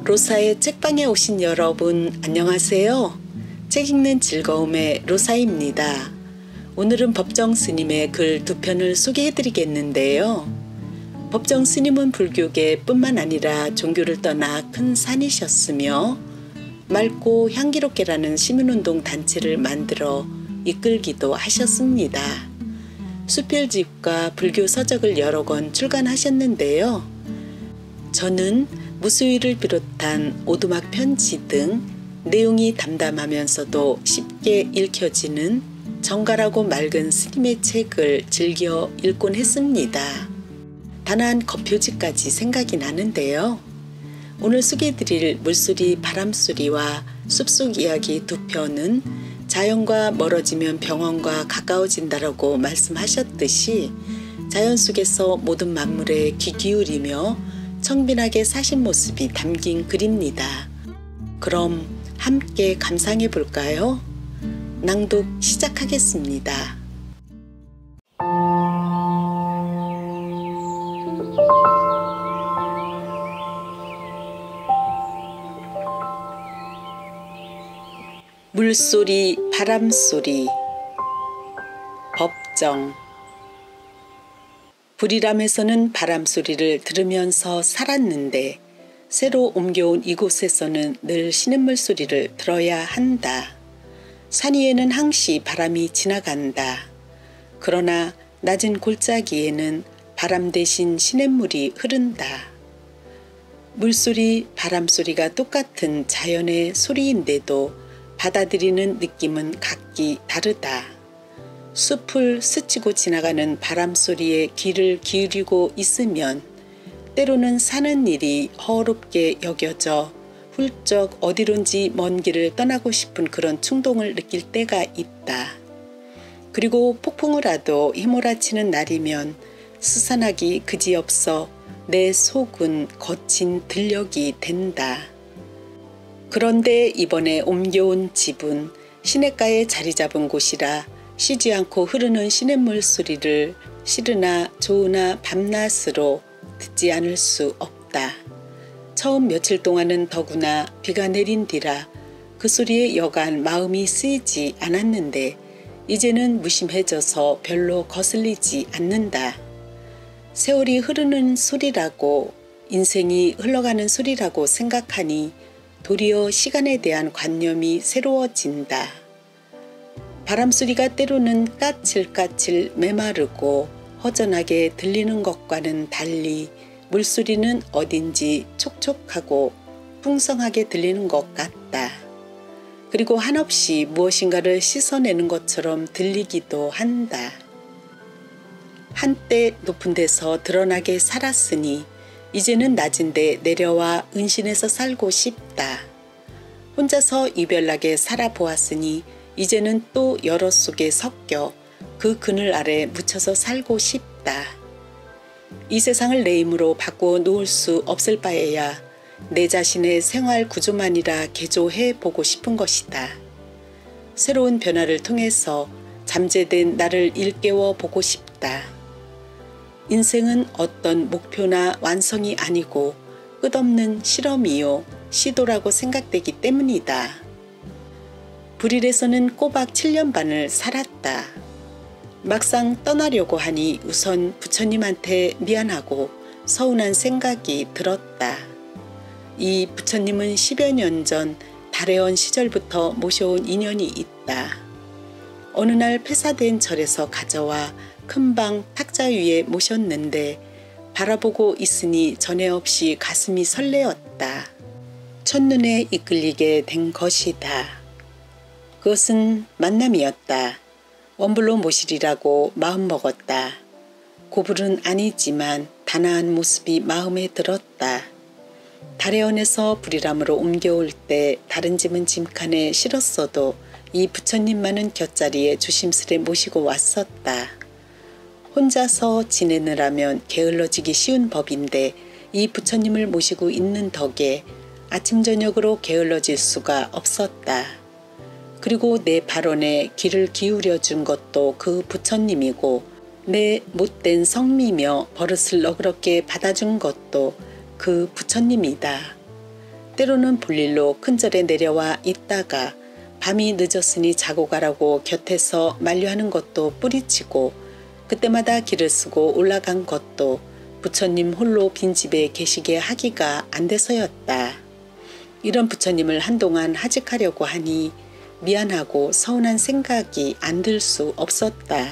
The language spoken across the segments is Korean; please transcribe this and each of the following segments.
로사의 책방에 오신 여러분 안녕하세요. 책 읽는 즐거움의 로사입니다. 오늘은 법정 스님의 글 2편을 소개해 드리겠는데요. 법정 스님은 불교계 뿐만 아니라 종교를 떠나 큰 산이셨으며 맑고 향기롭게라는 시민운동 단체를 만들어 이끌기도 하셨습니다. 수필집과 불교 서적을 여러 권 출간하셨는데요. 저는 무수히를 비롯한 오두막 편지 등 내용이 담담하면서도 쉽게 읽혀지는 정갈하고 맑은 스님의 책을 즐겨 읽곤 했습니다. 단한 겉표지까지 생각이 나는데요. 오늘 소개해드릴 물소리 바람소리와 숲속 이야기 2편은 자연과 멀어지면 병원과 가까워진다라고 말씀하셨듯이 자연 속에서 모든 만물에 귀 기울이며 청빈하게 사신 모습이 담긴 글입니다. 그럼 함께 감상해 볼까요? 낭독 시작하겠습니다. 물소리, 바람소리, 법정. 불이람에서는 바람소리를 들으면서 살았는데 새로 옮겨온 이곳에서는 늘 시냇물 소리를 들어야 한다. 산 위에는 항시 바람이 지나간다. 그러나 낮은 골짜기에는 바람 대신 시냇물이 흐른다. 물소리, 바람소리가 똑같은 자연의 소리인데도 받아들이는 느낌은 각기 다르다. 숲을 스치고 지나가는 바람소리에 귀를 기울이고 있으면 때로는 사는 일이 허겁게 여겨져 훌쩍 어디론지 먼 길을 떠나고 싶은 그런 충동을 느낄 때가 있다. 그리고 폭풍을 하도 휘몰아치는 날이면 스산하기 그지없어 내 속은 거친 들녘이 된다. 그런데 이번에 옮겨온 집은 시냇가에 자리 잡은 곳이라 쉬지 않고 흐르는 시냇물 소리를 싫으나 좋으나 밤낮으로 듣지 않을 수 없다. 처음 며칠 동안은 더구나 비가 내린 뒤라 그 소리에 여간 마음이 쓰이지 않았는데 이제는 무심해져서 별로 거슬리지 않는다. 세월이 흐르는 소리라고 인생이 흘러가는 소리라고 생각하니 도리어 시간에 대한 관념이 새로워진다. 바람소리가 때로는 까칠까칠 메마르고 허전하게 들리는 것과는 달리 물소리는 어딘지 촉촉하고 풍성하게 들리는 것 같다. 그리고 한없이 무엇인가를 씻어내는 것처럼 들리기도 한다. 한때 높은 데서 드러나게 살았으니 이제는 낮은 데 내려와 은신해서 살고 싶다. 혼자서 유별나게 살아보았으니 이제는 또 여러 속에 섞여 그 그늘 아래 묻혀서 살고 싶다. 이 세상을 내 힘으로 바꾸어 놓을 수 없을 바에야 내 자신의 생활 구조만이라 개조해 보고 싶은 것이다. 새로운 변화를 통해서 잠재된 나를 일깨워 보고 싶다. 인생은 어떤 목표나 완성이 아니고 끝없는 실험이요 시도라고 생각되기 때문이다. 불일에서는 꼬박 7년 반을 살았다. 막상 떠나려고 하니 우선 부처님한테 미안하고 서운한 생각이 들었다. 이 부처님은 10여 년 전 달해원 시절부터 모셔온 인연이 있다. 어느 날 폐사된 절에서 가져와 큰방 탁자 위에 모셨는데 바라보고 있으니 전에 없이 가슴이 설레었다. 첫눈에 이끌리게 된 것이다. 그것은 만남이었다. 원불로 모시리라고 마음먹었다. 고불은 아니지만 단아한 모습이 마음에 들었다. 달해원에서 불이람으로 옮겨올 때 다른 집은 짐칸에 실었어도 이 부처님만은 곁자리에 조심스레 모시고 왔었다. 혼자서 지내느라면 게을러지기 쉬운 법인데 이 부처님을 모시고 있는 덕에 아침 저녁으로 게을러질 수가 없었다. 그리고 내 발언에 귀를 기울여 준 것도 그 부처님이고 내 못된 성미며 버릇을 너그럽게 받아준 것도 그 부처님이다. 때로는 볼일로 큰절에 내려와 있다가 밤이 늦었으니 자고 가라고 곁에서 만류하는 것도 뿌리치고 그때마다 길을 쓰고 올라간 것도 부처님 홀로 빈집에 계시게 하기가 안 돼서였다. 이런 부처님을 한동안 하직하려고 하니 미안하고 서운한 생각이 안 들 수 없었다.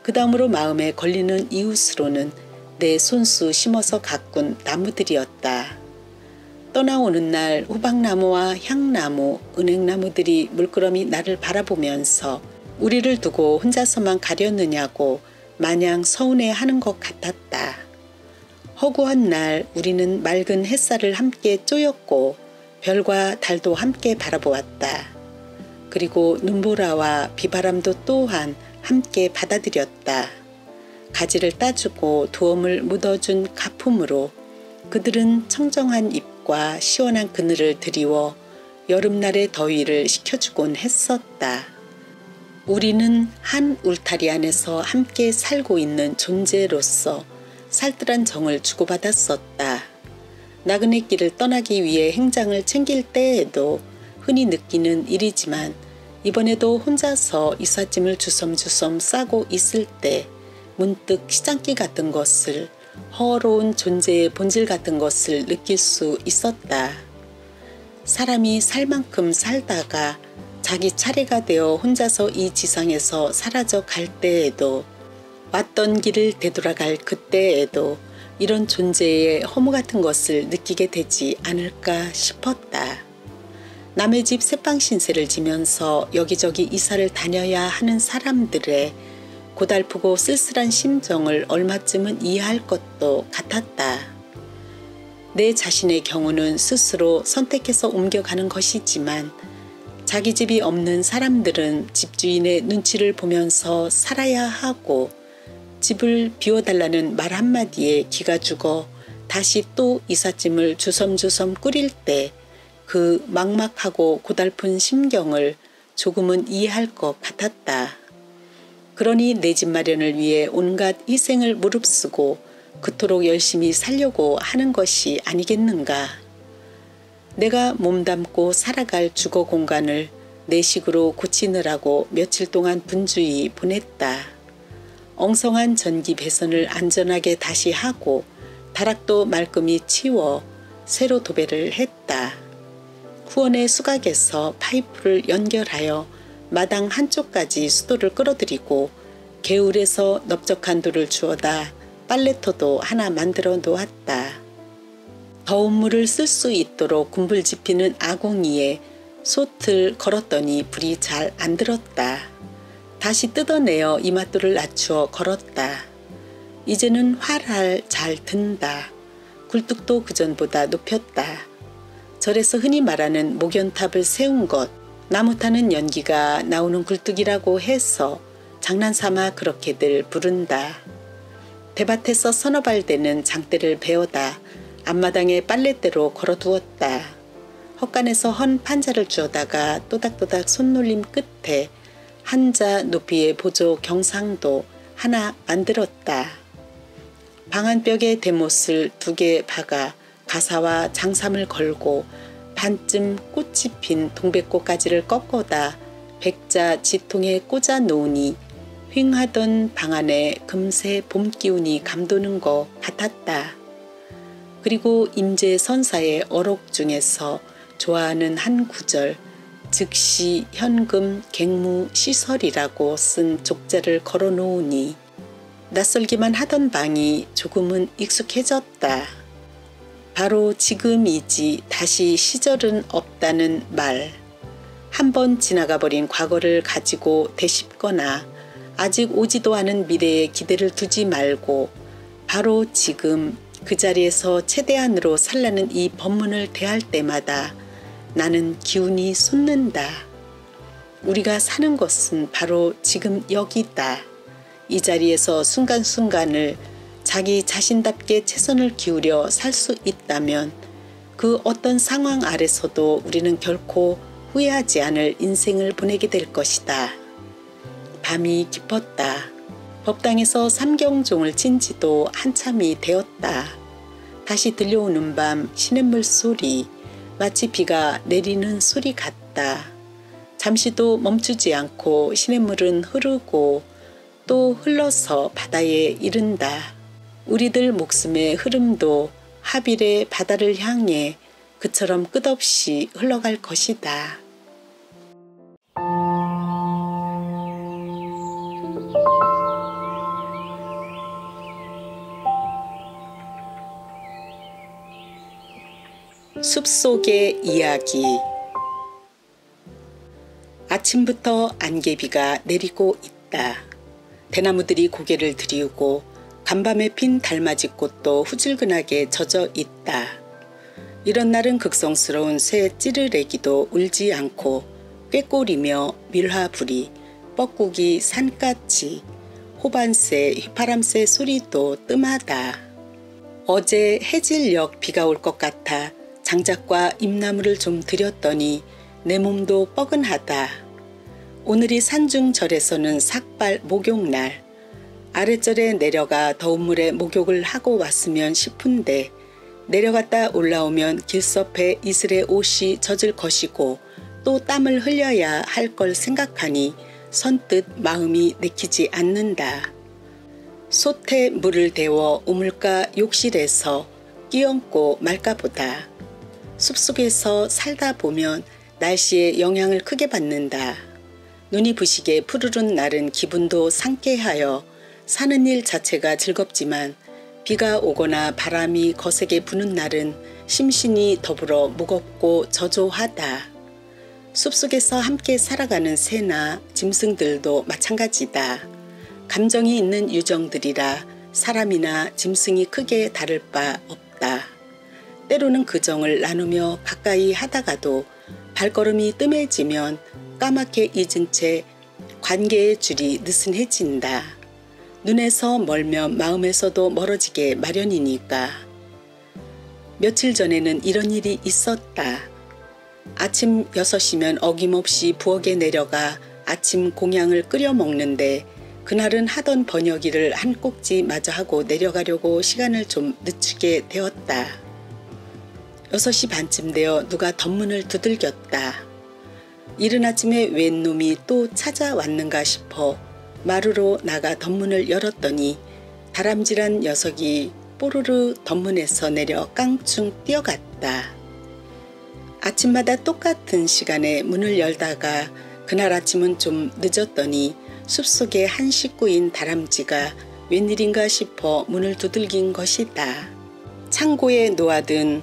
그 다음으로 마음에 걸리는 이웃으로는 내 손수 심어서 가꾼 나무들이었다. 떠나오는 날 호박나무와 향나무, 은행나무들이 물끄러미 나를 바라보면서 우리를 두고 혼자서만 가려느냐고 마냥 서운해하는 것 같았다. 허구한 날 우리는 맑은 햇살을 함께 쪼였고 별과 달도 함께 바라보았다. 그리고 눈보라와 비바람도 또한 함께 받아들였다. 가지를 따주고 두엄을 묻어준 가품으로 그들은 청정한 잎과 시원한 그늘을 드리워 여름날의 더위를 식혀주곤 했었다. 우리는 한 울타리 안에서 함께 살고 있는 존재로서 살뜰한 정을 주고받았었다. 나그네 길을 떠나기 위해 행장을 챙길 때에도 흔히 느끼는 일이지만 이번에도 혼자서 이삿짐을 주섬주섬 싸고 있을 때 문득 시장기 같은 것을, 허로운 존재의 본질 같은 것을 느낄 수 있었다. 사람이 살 만큼 살다가 자기 차례가 되어 혼자서 이 지상에서 사라져 갈 때에도, 왔던 길을 되돌아갈 그때에도 이런 존재의 허무 같은 것을 느끼게 되지 않을까 싶었다. 남의 집 새빵 신세를 지면서 여기저기 이사를 다녀야 하는 사람들의 고달프고 쓸쓸한 심정을 얼마쯤은 이해할 것도 같았다. 내 자신의 경우는 스스로 선택해서 옮겨가는 것이지만 자기 집이 없는 사람들은 집주인의 눈치를 보면서 살아야 하고 집을 비워달라는 말 한마디에 기가 죽어 다시 또 이삿짐을 주섬주섬 꾸릴 때 그 막막하고 고달픈 심경을 조금은 이해할 것 같았다. 그러니 내 집 마련을 위해 온갖 희생을 무릅쓰고 그토록 열심히 살려고 하는 것이 아니겠는가. 내가 몸담고 살아갈 주거 공간을 내 식으로 고치느라고 며칠 동안 분주히 보냈다. 엉성한 전기 배선을 안전하게 다시 하고 다락도 말끔히 치워 새로 도배를 했다. 후원의 수각에서 파이프를 연결하여 마당 한쪽까지 수도를 끌어들이고 개울에서 넓적한 돌을 주워다 빨래터도 하나 만들어 놓았다. 더운 물을 쓸 수 있도록 군불지피는 아궁이에 솥을 걸었더니 불이 잘 안 들었다. 다시 뜯어내어 이맛돌을 낮추어 걸었다. 이제는 활활 잘 든다. 굴뚝도 그전보다 높였다. 절에서 흔히 말하는 목연탑을 세운 것, 나무 타는 연기가 나오는 굴뚝이라고 해서 장난삼아 그렇게들 부른다. 대밭에서 서너 발 되는 장대를 베어다 앞마당에 빨랫대로 걸어두었다. 헛간에서 헌 판자를 주워다가 또닥또닥 손놀림 끝에 한자 높이의 보조 경상도 하나 만들었다. 방안벽에 대못을 2개 박아 가사와 장삼을 걸고 반쯤 꽃이 핀 동백꽃가지를 꺾어다 백자 지통에 꽂아 놓으니 휑하던 방 안에 금세 봄 기운이 감도는 것 같았다. 그리고 임재 선사의 어록 중에서 좋아하는 한 구절, 즉시 현금 갱무 시설이라고 쓴 족자를 걸어 놓으니 낯설기만 하던 방이 조금은 익숙해졌다. 바로 지금이지 다시 시절은 없다는 말. 한번 지나가버린 과거를 가지고 되씹거나 아직 오지도 않은 미래에 기대를 두지 말고 바로 지금 그 자리에서 최대한으로 살라는 이 법문을 대할 때마다 나는 기운이 솟는다. 우리가 사는 것은 바로 지금 여기다. 이 자리에서 순간순간을 자기 자신답게 최선을 기울여 살 수 있다면 그 어떤 상황 아래서도 우리는 결코 후회하지 않을 인생을 보내게 될 것이다. 밤이 깊었다. 법당에서 삼경종을 친 지도 한참이 되었다. 다시 들려오는 밤 시냇물 소리, 마치 비가 내리는 소리 같다. 잠시도 멈추지 않고 시냇물은 흐르고 또 흘러서 바다에 이른다. 우리들 목숨의 흐름도 하빌의 바다를 향해 그처럼 끝없이 흘러갈 것이다. 숲속의 이야기. 아침부터 안개비가 내리고 있다. 대나무들이 고개를 들이우고 간밤에 핀 달맞이꽃도 후줄근하게 젖어 있다. 이런 날은 극성스러운 새 찌르레기도 울지 않고 꾀꼬리며 밀화부리, 뻐꾸기, 산까치, 호반새, 휘파람새 소리도 뜸하다. 어제 해질녘 비가 올 것 같아 장작과 잎나무를 좀 들였더니 내 몸도 뻐근하다. 오늘이 산중절에서는 삭발 목욕날. 아랫절에 내려가 더운 물에 목욕을 하고 왔으면 싶은데 내려갔다 올라오면 길섭에 이슬에 옷이 젖을 것이고 또 땀을 흘려야 할 걸 생각하니 선뜻 마음이 내키지 않는다. 솥에 물을 데워 우물가 욕실에서 끼얹고 말까 보다. 숲속에서 살다 보면 날씨의 영향을 크게 받는다. 눈이 부시게 푸르른 날은 기분도 상쾌하여 사는 일 자체가 즐겁지만 비가 오거나 바람이 거세게 부는 날은 심신이 더불어 무겁고 저조하다. 숲속에서 함께 살아가는 새나 짐승들도 마찬가지다. 감정이 있는 유정들이라 사람이나 짐승이 크게 다를 바 없다. 때로는 그 정을 나누며 가까이 하다가도 발걸음이 뜸해지면 까맣게 잊은 채 관계의 줄이 느슨해진다. 눈에서 멀면 마음에서도 멀어지게 마련이니까. 며칠 전에는 이런 일이 있었다. 아침 6시면 어김없이 부엌에 내려가 아침 공양을 끓여 먹는데 그날은 하던 번역일을 한 꼭지 마저 하고 내려가려고 시간을 좀 늦추게 되었다. 6시 반쯤 되어 누가 덧문을 두들겼다. 이른 아침에 웬 놈이 또 찾아왔는가 싶어 마루로 나가 덧문을 열었더니 다람쥐란 녀석이 뽀르르 덧문에서 내려 깡충 뛰어갔다. 아침마다 똑같은 시간에 문을 열다가 그날 아침은 좀 늦었더니 숲속의 한 식구인 다람쥐가 웬일인가 싶어 문을 두들긴 것이다. 창고에 놓아둔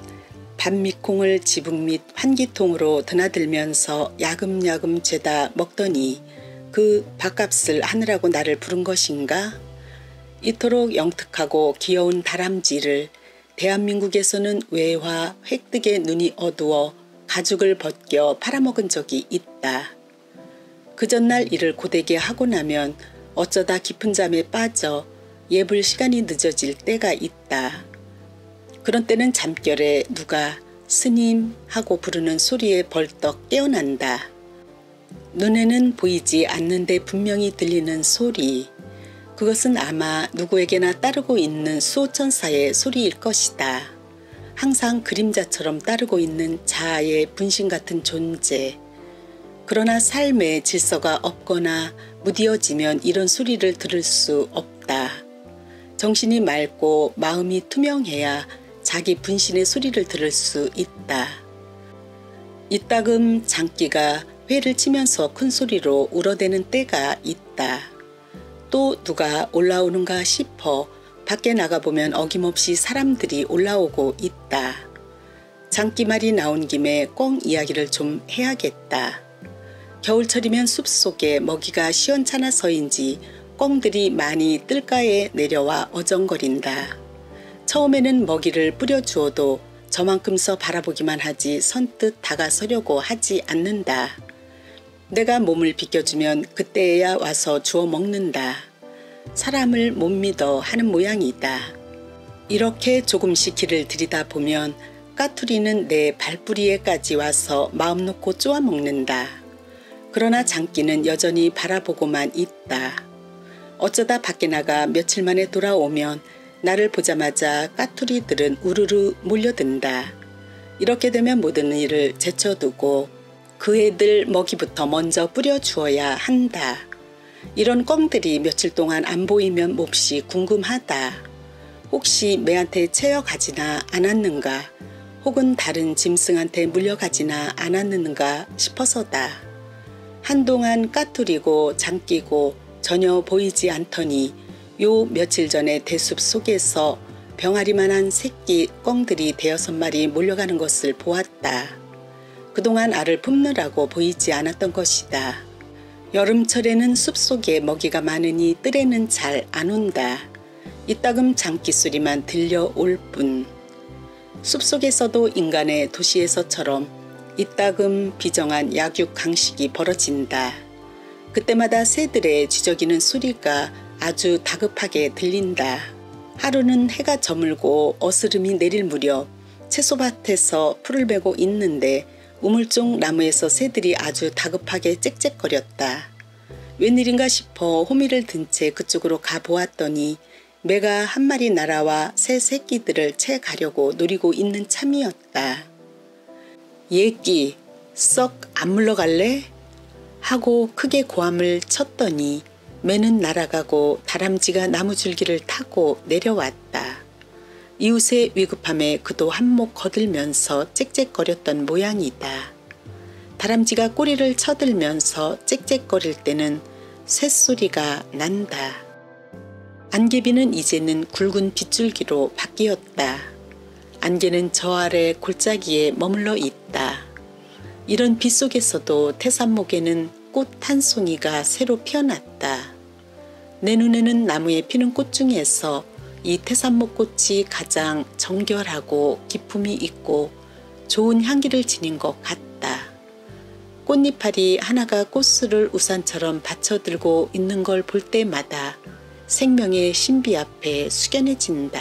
밤미콩을 지붕 밑 환기통으로 드나들면서 야금야금 죄다 먹더니 그 밥값을 하느라고 나를 부른 것인가? 이토록 영특하고 귀여운 다람쥐를 대한민국에서는 외화 획득에 눈이 어두워 가죽을 벗겨 팔아먹은 적이 있다. 그 전날 일을 고되게 하고 나면 어쩌다 깊은 잠에 빠져 예불 시간이 늦어질 때가 있다. 그런 때는 잠결에 누가 스님 하고 부르는 소리에 벌떡 깨어난다. 눈에는 보이지 않는데 분명히 들리는 소리. 그것은 아마 누구에게나 따르고 있는 수호천사의 소리일 것이다. 항상 그림자처럼 따르고 있는 자아의 분신 같은 존재. 그러나 삶의 질서가 없거나 무디어지면 이런 소리를 들을 수 없다. 정신이 맑고 마음이 투명해야 자기 분신의 소리를 들을 수 있다. 이따금 장기가 회를 치면서 큰 소리로 울어대는 때가 있다. 또 누가 올라오는가 싶어 밖에 나가보면 어김없이 사람들이 올라오고 있다. 장기말이 나온 김에 꽁 이야기를 좀 해야겠다. 겨울철이면 숲속에 먹이가 시원찮아서인지 꽁들이 많이 뜰가에 내려와 어정거린다. 처음에는 먹이를 뿌려주어도 저만큼서 바라보기만 하지 선뜻 다가서려고 하지 않는다. 내가 몸을 비껴주면 그때야 와서 주워 먹는다. 사람을 못 믿어 하는 모양이다. 이렇게 조금씩 길을 들이다 보면 까투리는 내 발뿌리에까지 와서 마음 놓고 쪼아 먹는다. 그러나 장기는 여전히 바라보고만 있다. 어쩌다 밖에 나가 며칠 만에 돌아오면 나를 보자마자 까투리들은 우르르 몰려든다. 이렇게 되면 모든 일을 제쳐두고 그 애들 먹이부터 먼저 뿌려주어야 한다. 이런 꿩들이 며칠 동안 안 보이면 몹시 궁금하다. 혹시 매한테 채여가지나 않았는가, 혹은 다른 짐승한테 물려가지나 않았는가 싶어서다. 한동안 까투리고 잠기고 전혀 보이지 않더니 요 며칠 전에 대숲 속에서 병아리만한 새끼 꿩들이 5-6마리 몰려가는 것을 보았다. 그동안 알을 품느라고 보이지 않았던 것이다. 여름철에는 숲속에 먹이가 많으니 뜰에는 잘 안 온다. 이따금 장기 소리만 들려올 뿐. 숲속에서도 인간의 도시에서처럼 이따금 비정한 약육 강식이 벌어진다. 그때마다 새들의 쥐저귀는 소리가 아주 다급하게 들린다. 하루는 해가 저물고 어스름이 내릴 무렵 채소밭에서 풀을 베고 있는데 우물쪽 나무에서 새들이 아주 다급하게 짹짹거렸다. 웬일인가 싶어 호미를 든 채 그쪽으로 가보았더니 매가 한 마리 날아와 새 새끼들을 채 가려고 노리고 있는 참이었다. 얘끼, 썩 안 물러갈래? 하고 크게 고함을 쳤더니 매는 날아가고 다람쥐가 나무줄기를 타고 내려왔다. 이웃의 위급함에 그도 한몫 거들면서 짹짹거렸던 모양이다. 다람쥐가 꼬리를 쳐들면서 짹짹거릴 때는 쇳소리가 난다. 안개비는 이제는 굵은 빗줄기로 바뀌었다. 안개는 저 아래 골짜기에 머물러 있다. 이런 빛 속에서도 태산목에는 꽃 한 송이가 새로 피어났다. 내 눈에는 나무에 피는 꽃 중에서 이 태산목꽃이 가장 정결하고 기품이 있고 좋은 향기를 지닌 것 같다. 꽃잎알이 하나가 꽃술을 우산처럼 받쳐들고 있는 걸 볼 때마다 생명의 신비 앞에 숙연해진다.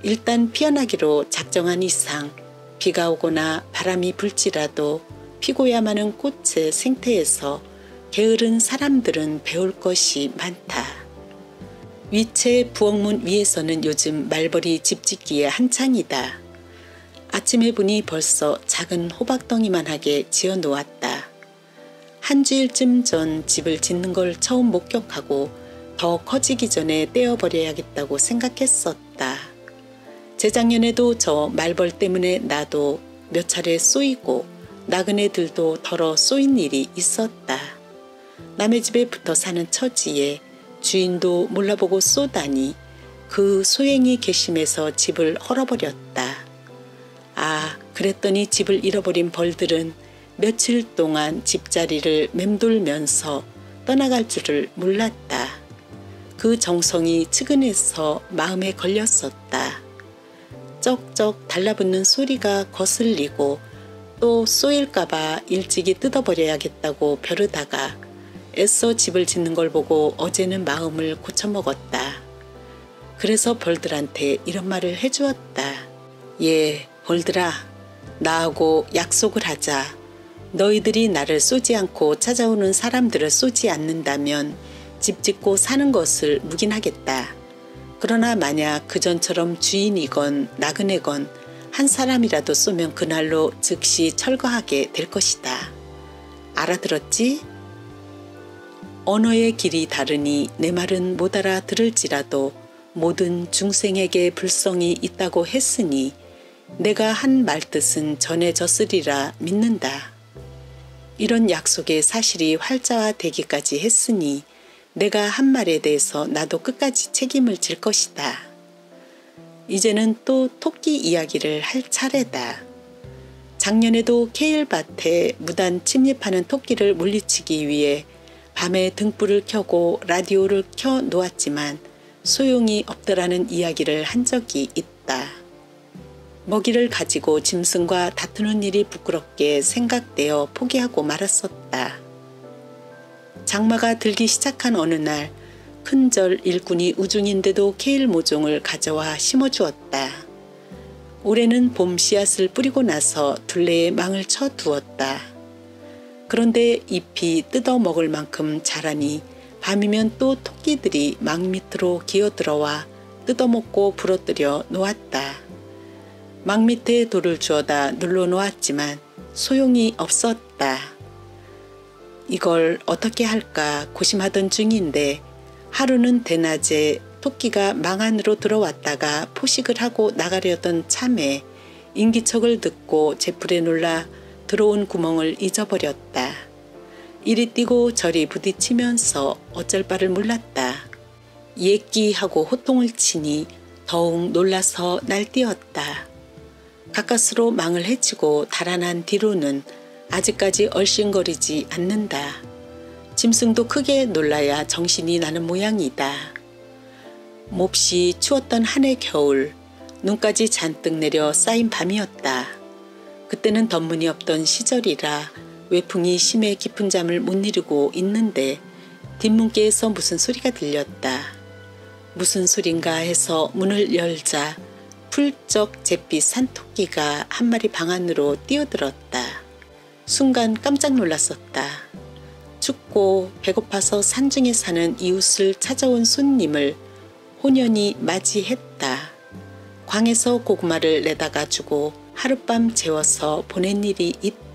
일단 피어나기로 작정한 이상 비가 오거나 바람이 불지라도 피고야마는 꽃의 생태에서 게으른 사람들은 배울 것이 많다. 위채 부엌문 위에서는 요즘 말벌이 집 짓기에 한창이다. 아침에 보니 벌써 작은 호박덩이만하게 지어놓았다. 한 주일쯤 전 집을 짓는 걸 처음 목격하고 더 커지기 전에 떼어버려야겠다고 생각했었다. 재작년에도 저 말벌 때문에 나도 몇 차례 쏘이고 나그네들도 덜어 쏘인 일이 있었다. 남의 집에 붙어 사는 처지에 주인도 몰라보고 쏘다니 그 소행이 괘씸해서 집을 헐어버렸다. 아, 그랬더니 집을 잃어버린 벌들은 며칠 동안 집자리를 맴돌면서 떠나갈 줄을 몰랐다. 그 정성이 측은해서 마음에 걸렸었다. 쩍쩍 달라붙는 소리가 거슬리고 또 쏘일까봐 일찍이 뜯어버려야겠다고 벼르다가 애써 집을 짓는 걸 보고 어제는 마음을 고쳐먹었다. 그래서 벌들한테 이런 말을 해주었다. 예, 벌들아, 나하고 약속을 하자. 너희들이 나를 쏘지 않고 찾아오는 사람들을 쏘지 않는다면 집 짓고 사는 것을 묵인하겠다. 그러나 만약 그전처럼 주인이건 나그네건 한 사람이라도 쏘면 그날로 즉시 철거하게 될 것이다. 알아들었지? 언어의 길이 다르니 내 말은 못 알아들을지라도 모든 중생에게 불성이 있다고 했으니 내가 한 말뜻은 전해졌으리라 믿는다. 이런 약속의 사실이 활자화되기까지 했으니 내가 한 말에 대해서 나도 끝까지 책임을 질 것이다. 이제는 또 토끼 이야기를 할 차례다. 작년에도 케일밭에 무단 침입하는 토끼를 물리치기 위해 밤에 등불을 켜고 라디오를 켜 놓았지만 소용이 없더라는 이야기를 한 적이 있다. 먹이를 가지고 짐승과 다투는 일이 부끄럽게 생각되어 포기하고 말았었다. 장마가 들기 시작한 어느 날 큰절 일꾼이 우중인데도 케일 모종을 가져와 심어주었다. 올해는 봄 씨앗을 뿌리고 나서 둘레에 망을 쳐두었다. 그런데 잎이 뜯어먹을 만큼 자라니 밤이면 또 토끼들이 망 밑으로 기어들어와 뜯어먹고 부러뜨려 놓았다. 망 밑에 돌을 주워다 눌러놓았지만 소용이 없었다. 이걸 어떻게 할까 고심하던 중인데 하루는 대낮에 토끼가 망 안으로 들어왔다가 포식을 하고 나가려던 참에 인기척을 듣고 제풀에 놀라 들어온 구멍을 잊어버렸다. 이리 뛰고 저리 부딪히면서 어쩔 바를 몰랐다. 예끼하고 호통을 치니 더욱 놀라서 날뛰었다. 가까스로 망을 헤치고 달아난 뒤로는 아직까지 얼씬거리지 않는다. 짐승도 크게 놀라야 정신이 나는 모양이다. 몹시 추웠던 한 해 겨울, 눈까지 잔뜩 내려 쌓인 밤이었다. 그때는 덧문이 없던 시절이라 외풍이 심해 깊은 잠을 못 이루고 있는데 뒷문께에서 무슨 소리가 들렸다. 무슨 소린가 해서 문을 열자 훌쩍 잿빛 산토끼가 한 마리 방 안으로 뛰어들었다. 순간 깜짝 놀랐었다. 춥고 배고파서 산중에 사는 이웃을 찾아온 손님을 혼연히 맞이했다. 광에서 고구마를 내다가 주고 하룻밤 재워서 보낸 일이 있다.